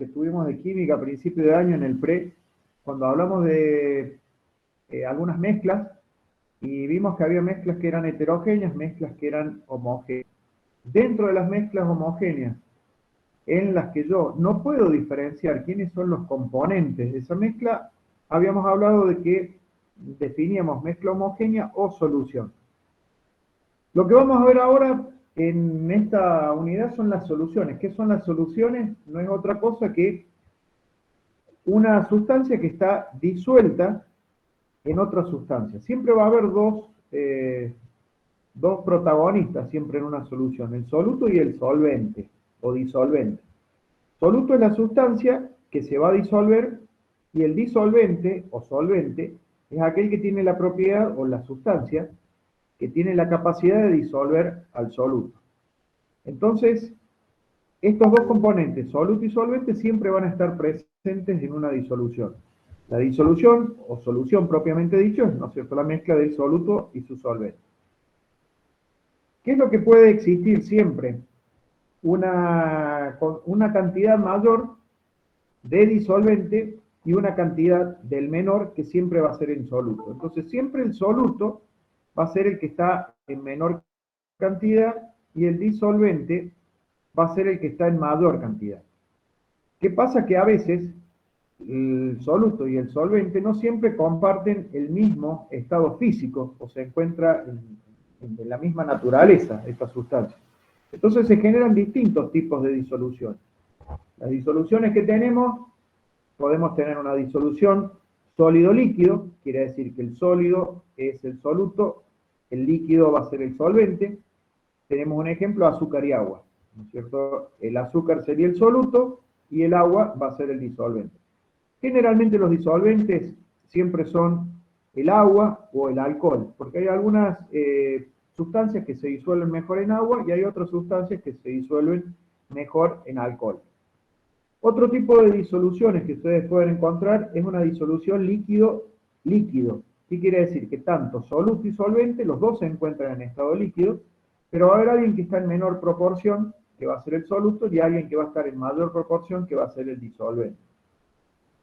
que tuvimos de química a principio de año en el pre, cuando hablamos de algunas mezclas, y vimos que había mezclas que eran heterogéneas, mezclas que eran homogéneas. Dentro de las mezclas homogéneas, en las que yo no puedo diferenciar quiénes son los componentes de esa mezcla, habíamos hablado de que definíamos mezcla homogénea o solución. Lo que vamos a ver ahora en esta unidad son las soluciones. ¿Qué son las soluciones? No es otra cosa que una sustancia que está disuelta en otra sustancia. Siempre va a haber dos protagonistas siempre en una solución, el soluto y el solvente o disolvente. Soluto es la sustancia que se va a disolver y el disolvente o solvente es aquel que tiene la propiedad o la sustancia que tiene la capacidad de disolver al soluto. Entonces, estos dos componentes, soluto y solvente, siempre van a estar presentes en una disolución. La disolución o solución propiamente dicho es, ¿no es cierto?, la mezcla del soluto y su solvente. ¿Qué es lo que puede existir siempre? Una cantidad mayor de disolvente y una cantidad del menor que siempre va a ser en soluto. Entonces siempre el soluto va a ser el que está en menor cantidad y el disolvente va a ser el que está en mayor cantidad. ¿Qué pasa? Que a veces el soluto y el solvente no siempre comparten el mismo estado físico o se encuentra en la misma naturaleza esta sustancia. Entonces se generan distintos tipos de disolución. Las disoluciones que tenemos, podemos tener una disolución sólido-líquido, quiere decir que el sólido es el soluto, el líquido va a ser el solvente. Tenemos un ejemplo, azúcar y agua, ¿no es cierto? El azúcar sería el soluto y el agua va a ser el disolvente. Generalmente los disolventes siempre son el agua o el alcohol, porque hay algunas sustancias que se disuelven mejor en agua y hay otras sustancias que se disuelven mejor en alcohol. Otro tipo de disoluciones que ustedes pueden encontrar es una disolución líquido-líquido. ¿Qué quiere decir? Que tanto soluto y solvente, los dos se encuentran en estado líquido, pero va a haber alguien que está en menor proporción, que va a ser el soluto, y alguien que va a estar en mayor proporción, que va a ser el disolvente.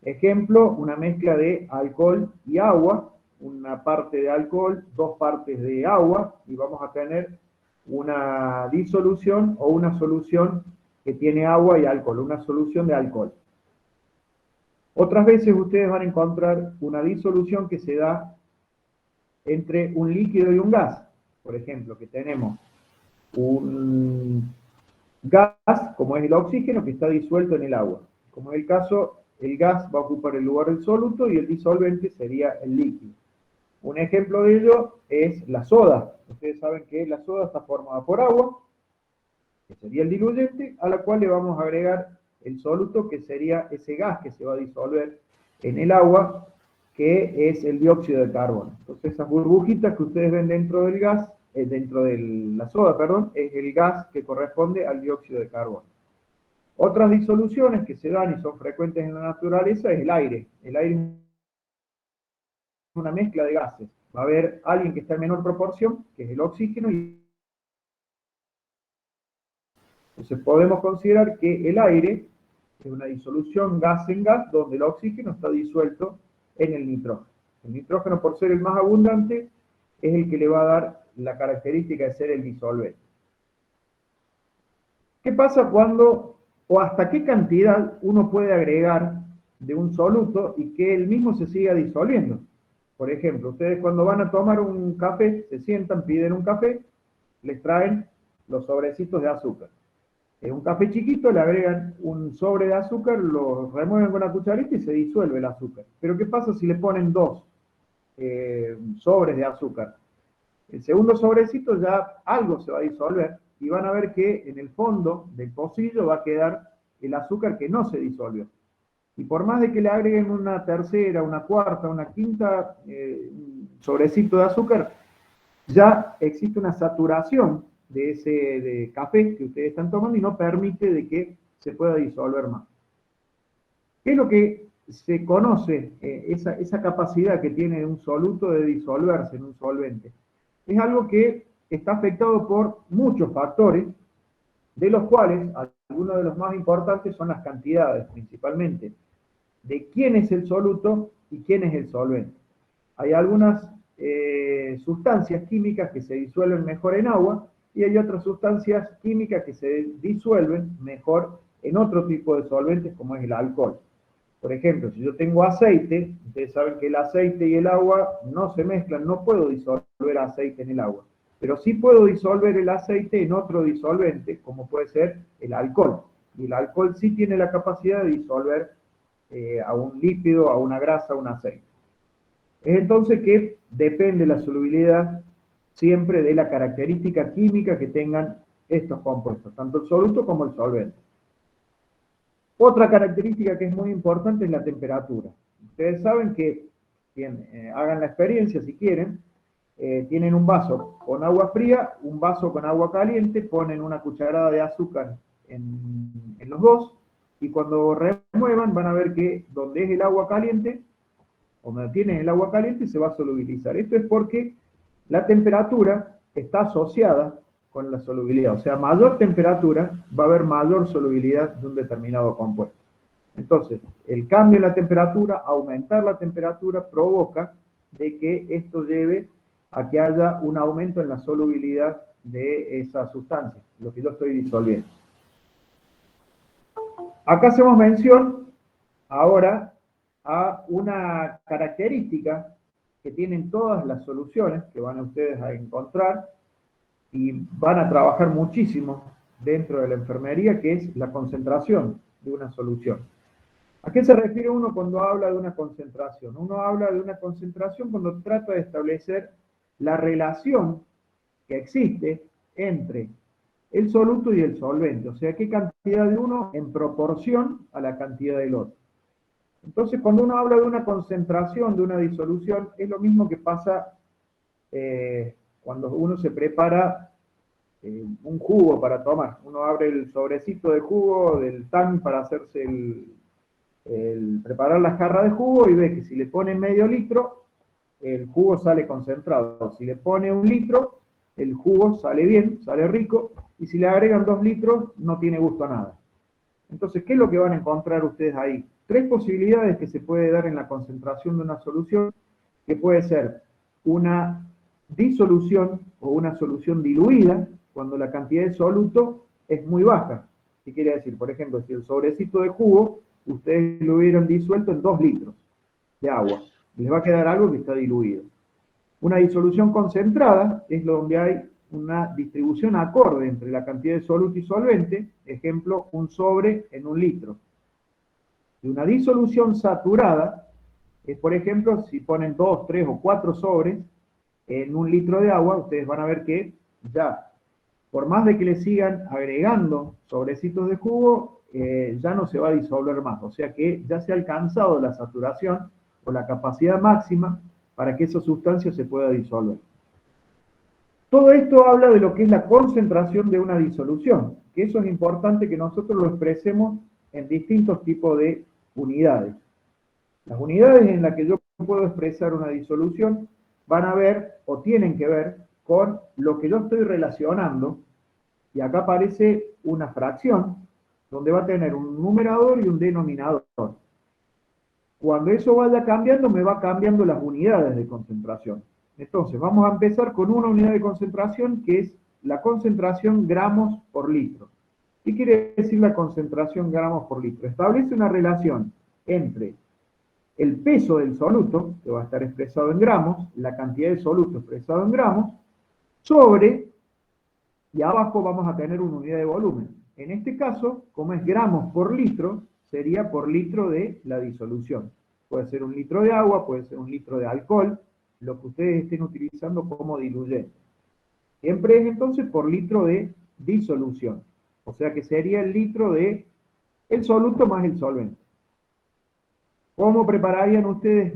Ejemplo, una mezcla de alcohol y agua, una parte de alcohol, dos partes de agua, y vamos a tener una disolución o una solución que tiene agua y alcohol, una solución de alcohol. Otras veces ustedes van a encontrar una disolución que se da entre un líquido y un gas. Por ejemplo, que tenemos un gas, como es el oxígeno, que está disuelto en el agua. Como es el caso, el gas va a ocupar el lugar del soluto y el disolvente sería el líquido. Un ejemplo de ello es la soda. Ustedes saben que la soda está formada por agua, que sería el diluyente, a la cual le vamos a agregar el soluto, que sería ese gas que se va a disolver en el agua, que es el dióxido de carbono. Entonces esas burbujitas que ustedes ven dentro del gas, dentro de la soda, perdón, es el gas que corresponde al dióxido de carbono. Otras disoluciones que se dan y son frecuentes en la naturaleza es el aire. El aire es una mezcla de gases. Va a haber alguien que está en menor proporción, que es el oxígeno, y entonces podemos considerar que el aire es una disolución gas en gas, donde el oxígeno está disuelto en el nitrógeno. El nitrógeno, por ser el más abundante, es el que le va a dar la característica de ser el disolvente. ¿Qué pasa cuando, o hasta qué cantidad uno puede agregar de un soluto y que el mismo se siga disolviendo? Por ejemplo, ustedes cuando van a tomar un café, se sientan, piden un café, les traen los sobrecitos de azúcar. En un café chiquito le agregan un sobre de azúcar, lo remueven con una cucharita y se disuelve el azúcar. Pero ¿qué pasa si le ponen dos sobres de azúcar? El segundo sobrecito ya algo se va a disolver y van a ver que en el fondo del pocillo va a quedar el azúcar que no se disolvió. Y por más de que le agreguen una tercera, una cuarta, una quinta sobrecito de azúcar, ya existe una saturación de ese café que ustedes están tomando y no permite de que se pueda disolver más. ¿Qué es lo que se conoce, esa capacidad que tiene un soluto de disolverse en un solvente? Es algo que está afectado por muchos factores, de los cuales algunos de los más importantes son las cantidades, principalmente, de quién es el soluto y quién es el solvente. Hay algunas sustancias químicas que se disuelven mejor en agua y hay otras sustancias químicas que se disuelven mejor en otro tipo de solventes como es el alcohol. Por ejemplo, si yo tengo aceite, ustedes saben que el aceite y el agua no se mezclan, no puedo disolver aceite en el agua, pero sí puedo disolver el aceite en otro disolvente, como puede ser el alcohol. Y el alcohol sí tiene la capacidad de disolver a un líquido, a una grasa, a un aceite. Es entonces que depende la solubilidad siempre de la característica química que tengan estos compuestos, tanto el soluto como el solvente. Otra característica que es muy importante es la temperatura. Ustedes saben que, bien, hagan la experiencia si quieren, tienen un vaso con agua fría, un vaso con agua caliente, ponen una cucharada de azúcar en los dos, y cuando remuevan van a ver que donde es el agua caliente, donde tienen el agua caliente, se va a solubilizar. Esto es porque la temperatura está asociada con la solubilidad. O sea, mayor temperatura va a haber mayor solubilidad de un determinado compuesto. Entonces, el cambio en la temperatura, aumentar la temperatura, provoca de que esto lleve a que haya un aumento en la solubilidad de esa sustancia, lo que yo estoy disolviendo. Acá hacemos mención ahora a una característica que tienen todas las soluciones que van a ustedes a encontrar y van a trabajar muchísimo dentro de la enfermería, que es la concentración de una solución. ¿A qué se refiere uno cuando habla de una concentración? Uno habla de una concentración cuando trata de establecer la relación que existe entre el soluto y el solvente, o sea, qué cantidad de uno en proporción a la cantidad del otro. Entonces, cuando uno habla de una concentración, de una disolución, es lo mismo que pasa cuando uno se prepara un jugo para tomar. Uno abre el sobrecito de jugo del TAN para hacerse preparar la jarra de jugo y ve que si le pone medio litro, el jugo sale concentrado. Si le pone 1 litro, el jugo sale bien, sale rico, y si le agregan 2 litros, no tiene gusto a nada. Entonces, ¿qué es lo que van a encontrar ustedes ahí? 3 posibilidades que se puede dar en la concentración de una solución, que puede ser una disolución o una solución diluida, cuando la cantidad de soluto es muy baja. ¿Qué quiere decir? Por ejemplo, si el sobrecito de jugo, ustedes lo hubieran disuelto en 2 litros de agua, les va a quedar algo que está diluido. Una disolución concentrada es donde hay una distribución acorde entre la cantidad de soluto y solvente, ejemplo, un sobre en 1 litro. Y una disolución saturada es, por ejemplo, si ponen 2, 3 o 4 sobres en 1 litro de agua, ustedes van a ver que ya, por más de que le sigan agregando sobrecitos de jugo, ya no se va a disolver más. O sea que ya se ha alcanzado la saturación o la capacidad máxima para que esa sustancia se pueda disolver. Todo esto habla de lo que es la concentración de una disolución, que eso es importante que nosotros lo expresemos en distintos tipos de unidades. Las unidades en las que yo puedo expresar una disolución van a ver o tienen que ver con lo que yo estoy relacionando, y acá aparece una fracción donde va a tener un numerador y un denominador. Cuando eso vaya cambiando, me va cambiando las unidades de concentración. Entonces, vamos a empezar con una unidad de concentración que es la concentración gramos por litro. ¿Qué quiere decir la concentración gramos por litro? Establece una relación entre el peso del soluto, que va a estar expresado en gramos, la cantidad de soluto expresado en gramos, sobre, y abajo vamos a tener una unidad de volumen. En este caso, como es gramos por litro, sería por litro de la disolución. Puede ser 1 litro de agua, puede ser 1 litro de alcohol, lo que ustedes estén utilizando como diluyente. Siempre es entonces por litro de disolución. O sea que sería el litro de el soluto más el solvente. ¿Cómo prepararían ustedes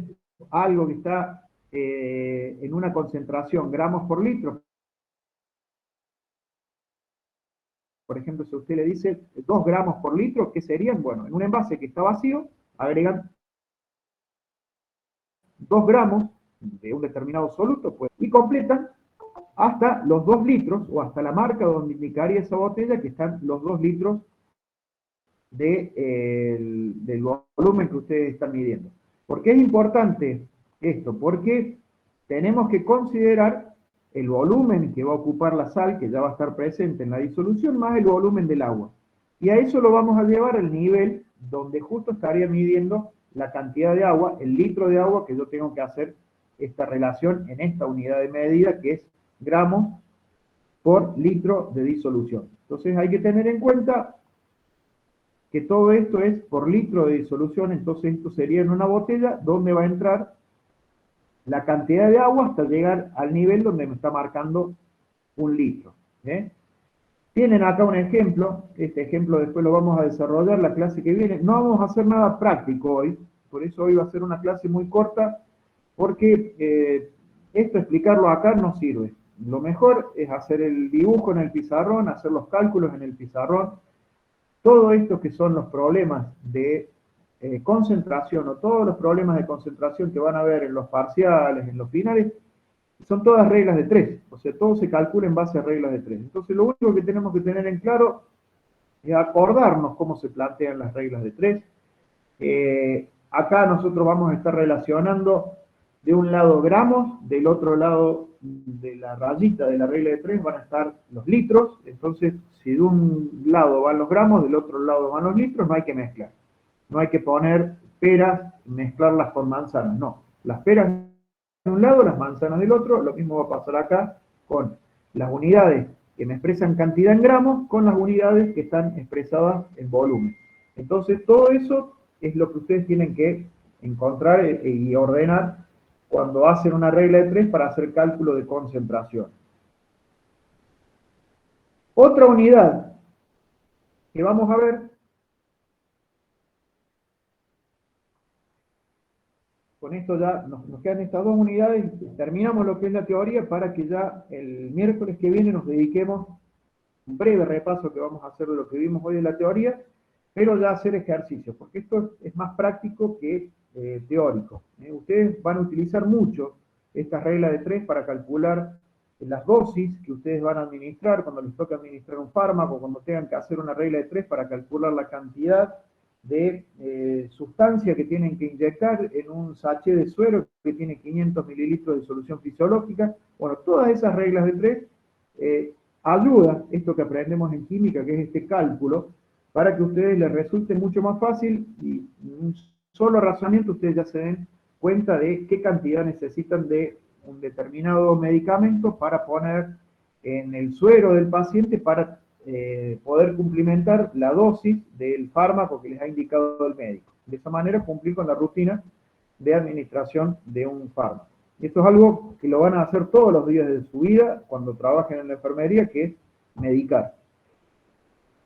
algo que está en una concentración gramos por litro? Por ejemplo, si usted le dice 2 gramos por litro, ¿qué serían? Bueno, en un envase que está vacío, agregan 2 gramos de un determinado soluto, pues, y completan hasta los 2 litros, o hasta la marca donde indicaría esa botella, que están los 2 litros del volumen que ustedes están midiendo. ¿Por qué es importante esto? Porque tenemos que considerar el volumen que va a ocupar la sal, que ya va a estar presente en la disolución, más el volumen del agua. Y a eso lo vamos a llevar al nivel donde justo estaría midiendo la cantidad de agua, el litro de agua que yo tengo que hacer esta relación en esta unidad de medida, que es gramos por litro de disolución. Entonces hay que tener en cuenta que todo esto es por litro de disolución, entonces esto sería en una botella donde va a entrar la cantidad de agua hasta llegar al nivel donde me está marcando un litro. ¿eh? Tienen acá un ejemplo, este ejemplo después lo vamos a desarrollar la clase que viene. No vamos a hacer nada práctico hoy, por eso hoy va a ser una clase muy corta, porque esto explicarlo acá no sirve. Lo mejor es hacer el dibujo en el pizarrón, hacer los cálculos en el pizarrón. Todo esto que son los problemas de concentración o todos los problemas de concentración que van a ver en los parciales, en los finales, son todas reglas de 3. O sea, todo se calcula en base a reglas de 3. Entonces, lo único que tenemos que tener en claro es acordarnos cómo se plantean las reglas de 3. Acá nosotros vamos a estar relacionando de un lado gramos, del otro lado de la rayita de la regla de 3 van a estar los litros. Entonces, si de un lado van los gramos, del otro lado van los litros, no hay que mezclar. No hay que poner peras y mezclarlas con manzanas, no. Las peras de un lado, las manzanas del otro, lo mismo va a pasar acá con las unidades que me expresan cantidad en gramos con las unidades que están expresadas en volumen. Entonces, todo eso es lo que ustedes tienen que encontrar y ordenar cuando hacen una regla de 3 para hacer cálculo de concentración. Otra unidad que vamos a ver, con esto ya nos quedan estas 2 unidades, terminamos lo que es la teoría para que ya el miércoles que viene nos dediquemos un breve repaso que vamos a hacer de lo que vimos hoy en la teoría, pero ya hacer ejercicios, porque esto es más práctico que teórico. Ustedes van a utilizar mucho esta regla de 3 para calcular las dosis que ustedes van a administrar cuando les toca administrar un fármaco, cuando tengan que hacer una regla de 3 para calcular la cantidad de sustancia que tienen que inyectar en un sachet de suero que tiene 500 mililitros de solución fisiológica. Bueno, todas esas reglas de 3 ayuda esto que aprendemos en química, que es este cálculo, para que a ustedes les resulte mucho más fácil y un solo razonamiento ustedes ya se den cuenta de qué cantidad necesitan de un determinado medicamento para poner en el suero del paciente para poder cumplimentar la dosis del fármaco que les ha indicado el médico. De esa manera cumplir con la rutina de administración de un fármaco. Esto es algo que lo van a hacer todos los días de su vida cuando trabajen en la enfermería, que es medicar.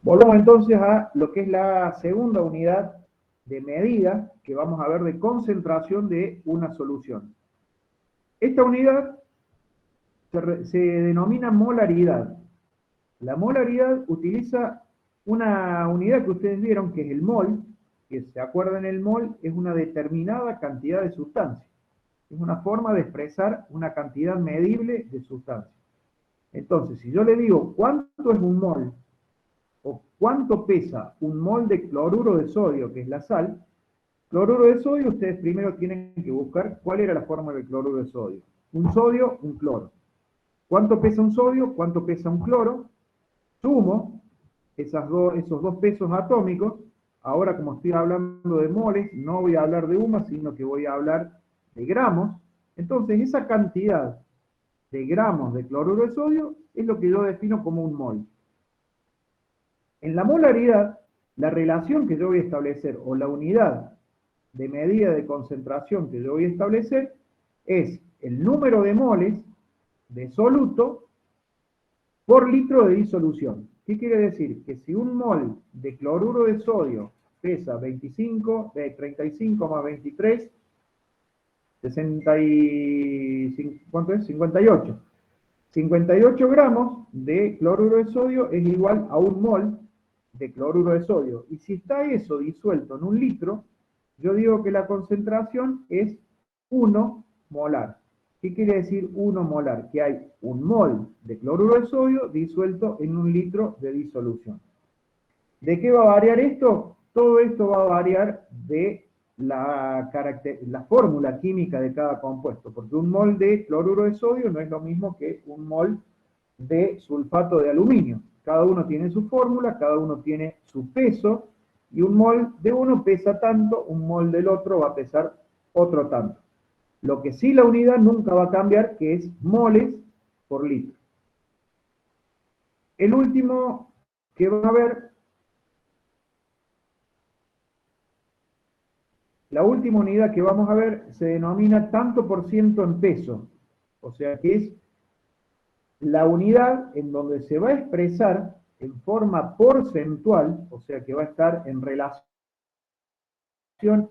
Volvamos entonces a lo que es la segunda unidad de medida que vamos a ver de concentración de una solución. Esta unidad se denomina molaridad. La molaridad utiliza una unidad que ustedes vieron, que es el mol, que se acuerdan, el mol es una determinada cantidad de sustancia. Es una forma de expresar una cantidad medible de sustancia. Entonces, si yo le digo cuánto es un mol, o cuánto pesa un mol de cloruro de sodio, que es la sal, cloruro de sodio, ustedes primero tienen que buscar cuál era la fórmula del cloruro de sodio. Un sodio, un cloro. ¿Cuánto pesa un sodio? ¿Cuánto pesa un cloro? Sumo esos dos pesos atómicos. Ahora, como estoy hablando de moles, no voy a hablar de UMA, sino que voy a hablar de gramos. Entonces, esa cantidad de gramos de cloruro de sodio es lo que yo defino como un mol. En la molaridad, la relación que yo voy a establecer, o la unidad de medida de concentración que yo voy a establecer, es el número de moles de soluto por litro de disolución. ¿Qué quiere decir? Que si un mol de cloruro de sodio pesa 35 más 23, 65, ¿cuánto es? 58. 58 gramos de cloruro de sodio es igual a un mol de cloruro de sodio. Y si está eso disuelto en un litro, yo digo que la concentración es 1 molar. ¿Qué quiere decir 1 molar? Que hay 1 mol de cloruro de sodio disuelto en 1 litro de disolución. ¿De qué va a variar esto? Todo esto va a variar de la fórmula química de cada compuesto, porque 1 mol de cloruro de sodio no es lo mismo que 1 mol de sulfato de aluminio. Cada uno tiene su fórmula, cada uno tiene su peso, y 1 mol de uno pesa tanto, 1 mol del otro va a pesar otro tanto. Lo que sí la unidad nunca va a cambiar, que es moles por litro. El último que van a ver, la última unidad que vamos a ver se denomina tanto por ciento en peso. O sea que es la unidad en donde se va a expresar en forma porcentual, o sea que va a estar en relación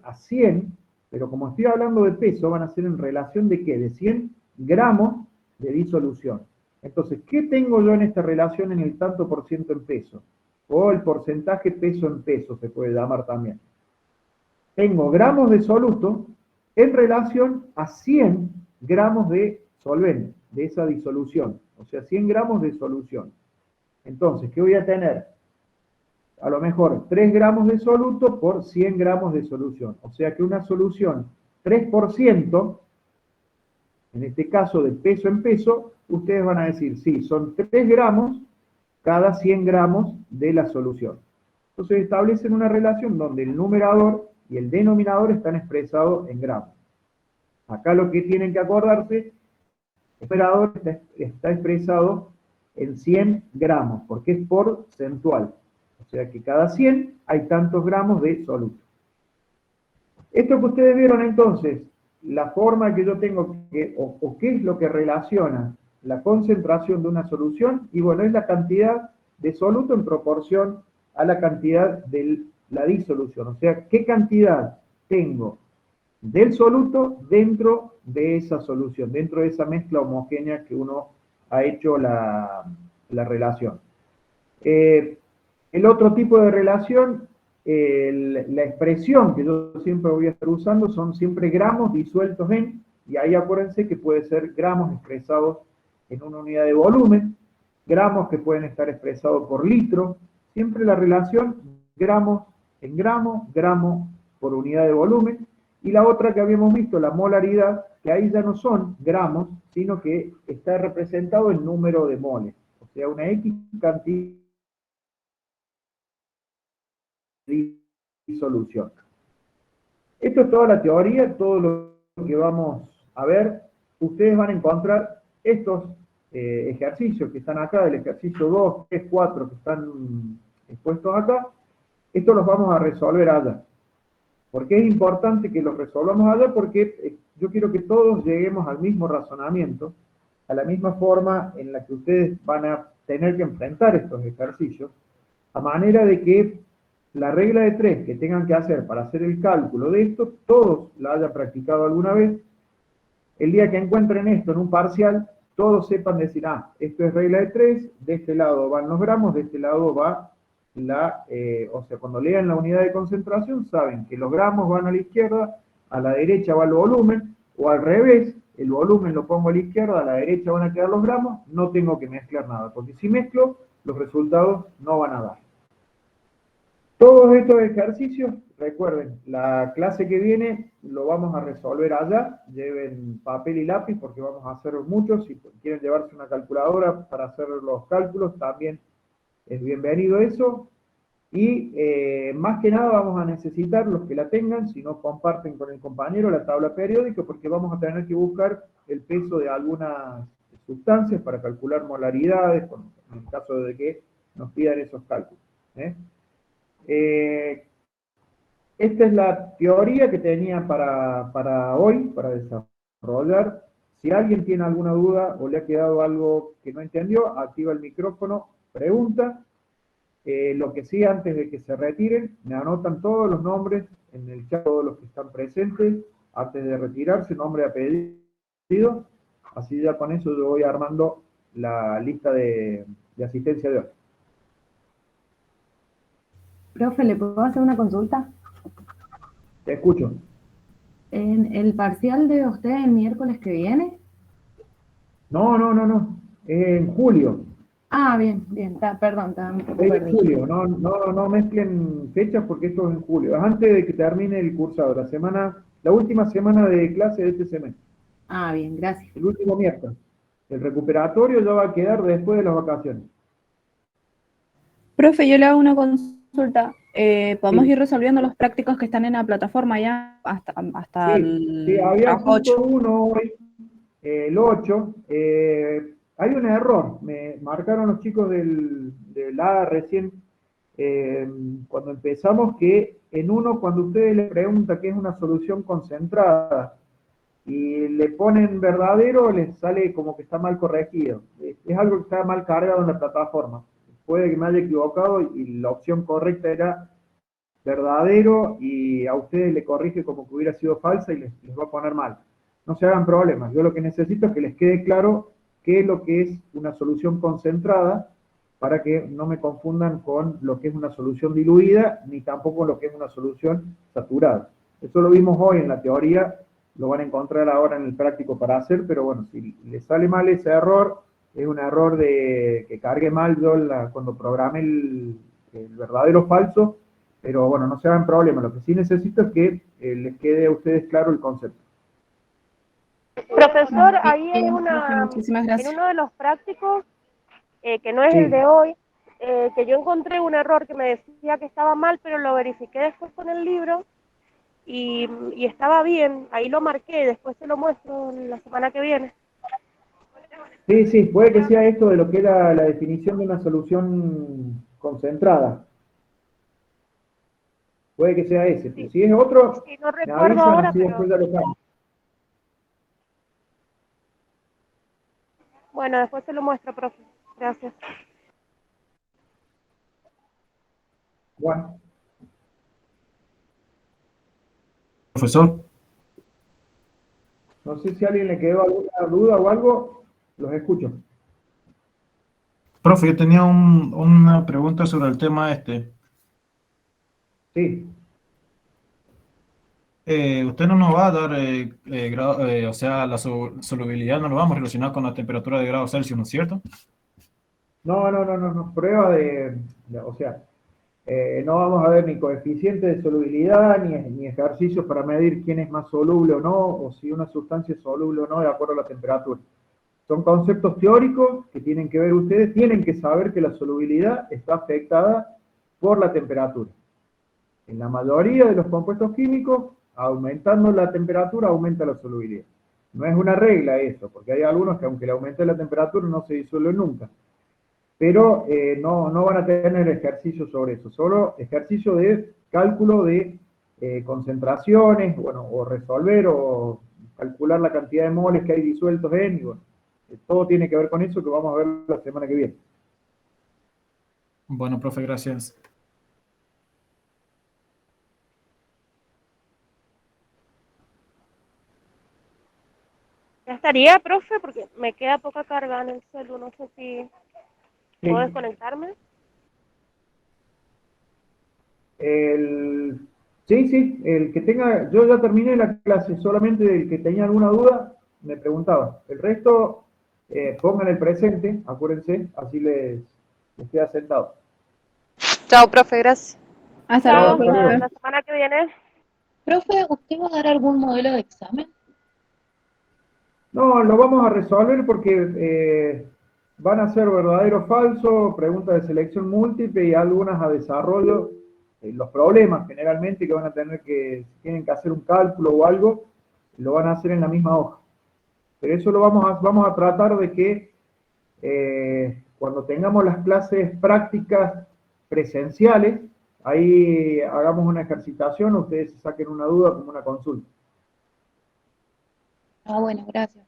a 100, pero como estoy hablando de peso, van a ser en relación de ¿qué? De 100 gramos de disolución. Entonces, ¿qué tengo yo en esta relación en el tanto por ciento en peso? O el porcentaje peso en peso se puede llamar también. Tengo gramos de soluto en relación a 100 gramos de solvente, de esa disolución. O sea, 100 gramos de solución. Entonces, ¿qué voy a tener? A lo mejor 3 gramos de soluto por 100 gramos de solución. O sea que una solución 3%, en este caso de peso en peso, ustedes van a decir, sí, son 3 gramos cada 100 gramos de la solución. Entonces establecen una relación donde el numerador y el denominador están expresados en gramos. Acá lo que tienen que acordarse, el numerador está expresado en 100 gramos, porque es porcentual. O sea que cada 100 hay tantos gramos de soluto. Esto que ustedes vieron entonces, la forma que yo tengo que, o qué es lo que relaciona la concentración de una solución, y bueno, es la cantidad de soluto en proporción a la cantidad de la disolución. O sea, qué cantidad tengo del soluto dentro de esa solución, dentro de esa mezcla homogénea que uno ha hecho la relación. El otro tipo de relación, la expresión que yo siempre voy a estar usando son siempre gramos disueltos en, y ahí acuérdense que puede ser gramos expresados en una unidad de volumen, gramos que pueden estar expresados por litro, siempre la relación gramos en gramos, gramo por unidad de volumen, y la otra que habíamos visto, la molaridad, que ahí ya no son gramos, sino que está representado en número de moles, o sea, una X cantidad de disolución. Esto es toda la teoría, todo lo que vamos a ver. Ustedes van a encontrar estos ejercicios que están acá, el ejercicio 2, 3, 4, que están expuestos acá. Estos los vamos a resolver allá. ¿Por qué es importante que los resolvamos allá? Porque yo quiero que todos lleguemos al mismo razonamiento, a la misma forma en la que ustedes van a tener que enfrentar estos ejercicios, a manera de que la regla de 3 que tengan que hacer para hacer el cálculo de esto, todos la hayan practicado alguna vez. El día que encuentren esto en un parcial, todos sepan decir, ah, esto es regla de 3, de este lado van los gramos, de este lado va o sea, cuando lean la unidad de concentración, saben que los gramos van a la izquierda, a la derecha va el volumen, o al revés, el volumen lo pongo a la izquierda, a la derecha van a quedar los gramos, no tengo que mezclar nada, porque si mezclo, los resultados no van a dar. Todos estos ejercicios, recuerden, la clase que viene lo vamos a resolver allá, lleven papel y lápiz porque vamos a hacer muchos, si quieren llevarse una calculadora para hacer los cálculos, también es bienvenido eso, y más que nada vamos a necesitar los que la tengan, si no comparten con el compañero la tabla periódica, porque vamos a tener que buscar el peso de algunas sustancias para calcular molaridades, en el caso de que nos pidan esos cálculos. Esta es la teoría que tenía para hoy, para desarrollar. Si alguien tiene alguna duda o le ha quedado algo que no entendió, activa el micrófono, pregunta. Lo que sí, antes de que se retiren, me anotan todos los nombres en el chat, todos los que están presentes, antes de retirarse, nombre y apellido. Así ya con eso yo voy armando la lista de asistencia de hoy. Profe, ¿le puedo hacer una consulta? Te escucho. En el parcial de usted el miércoles que viene, No, no, no, no. Es en julio. Ah, bien, bien, perdón, estaba un poco 6 de perdida. julio. No, no, no mezclen fechas porque esto es en julio. Es antes de que termine el cursado, la última semana de clase de este semestre. Ah, bien, gracias. El último miércoles. El recuperatorio ya va a quedar después de las vacaciones. Profe, yo le hago una consulta. ¿Podemos Sí, ir resolviendo los prácticos que están en la plataforma ya hasta sí, sí, el había el trabajo punto 8? 1 hoy, el 8. Hay un error. Me marcaron los chicos del A recién eh, cuando empezamos que en uno, cuando ustedes le preguntan qué es una solución concentrada y le ponen verdadero, les sale como que está mal corregido. Es algo que está mal cargado en la plataforma. Puede que me haya equivocado y la opción correcta era verdadero y a ustedes le corrige como que hubiera sido falsa y les va a poner mal. No se hagan problemas. Yo lo que necesito es que les quede claro qué es lo que es una solución concentrada para que no me confundan con lo que es una solución diluida ni tampoco lo que es una solución saturada. Eso lo vimos hoy en la teoría, lo van a encontrar ahora en el práctico para hacer, pero bueno, si les sale mal ese error, es un error de que cargue mal yo cuando programe el verdadero o falso, pero bueno, no se hagan problemas. Lo que sí necesito es que les quede a ustedes claro el concepto. Profesor, ahí Bien, profe, muchísimas en gracias. uno de los prácticos, que no es el Sí, de hoy, que yo encontré un error que me decía que estaba mal, pero lo verifiqué después con el libro y estaba bien. Ahí lo marqué, después se lo muestro la semana que viene. sí, sí, puede que sea esto de lo que era la definición de una solución concentrada. Puede que sea ese. Pero Sí, si es otro, sí, no me recuerdo avisan ahora, así pero después ya lo cambio. bueno, después se lo muestro, profe. Gracias. Bueno, Profesor, no sé si a alguien le quedó alguna duda o algo, los escucho. profe, yo tenía una pregunta sobre el tema este. Sí, Usted no nos va a dar, o sea, la solubilidad no lo vamos a relacionar con la temperatura de grados Celsius, ¿no es cierto? no, no, no, no, no. Prueba o sea, no vamos a ver ni coeficiente de solubilidad, ni ejercicios para medir quién es más soluble o no, o si una sustancia es soluble o no de acuerdo a la temperatura. Son conceptos teóricos que tienen que ver ustedes, tienen que saber que la solubilidad está afectada por la temperatura. En la mayoría de los compuestos químicos, aumentando la temperatura, aumenta la solubilidad. No es una regla eso, porque hay algunos que aunque le aumente la temperatura no se disuelven nunca. Pero no van a tener ejercicio sobre eso, solo ejercicio de cálculo de concentraciones, bueno, o resolver o calcular la cantidad de moles que hay disueltos en, y bueno, todo tiene que ver con eso que vamos a ver la semana que viene. Bueno, profe, gracias. Ya estaría, profe, porque me queda poca carga en el celu. No sé si puedo Sí. desconectarme. El, sí, sí, el que tenga, yo ya terminé la clase, solamente el que tenía alguna duda me preguntaba. El resto, pongan el presente, acuérdense, así les queda sentado. Chao, profe, gracias. Hasta Chao, luego, Chao, hasta luego. profe. la semana que viene. Profe, ¿usted va a dar algún modelo de examen? No, lo vamos a resolver porque van a ser verdadero o falso, preguntas de selección múltiple y algunas a desarrollo. Los problemas generalmente que van a tener que, si tienen que hacer un cálculo o algo, lo van a hacer en la misma hoja. Pero eso lo vamos a tratar de que cuando tengamos las clases prácticas presenciales, ahí hagamos una ejercitación, ustedes se saquen una duda como una consulta. Ah, bueno, gracias.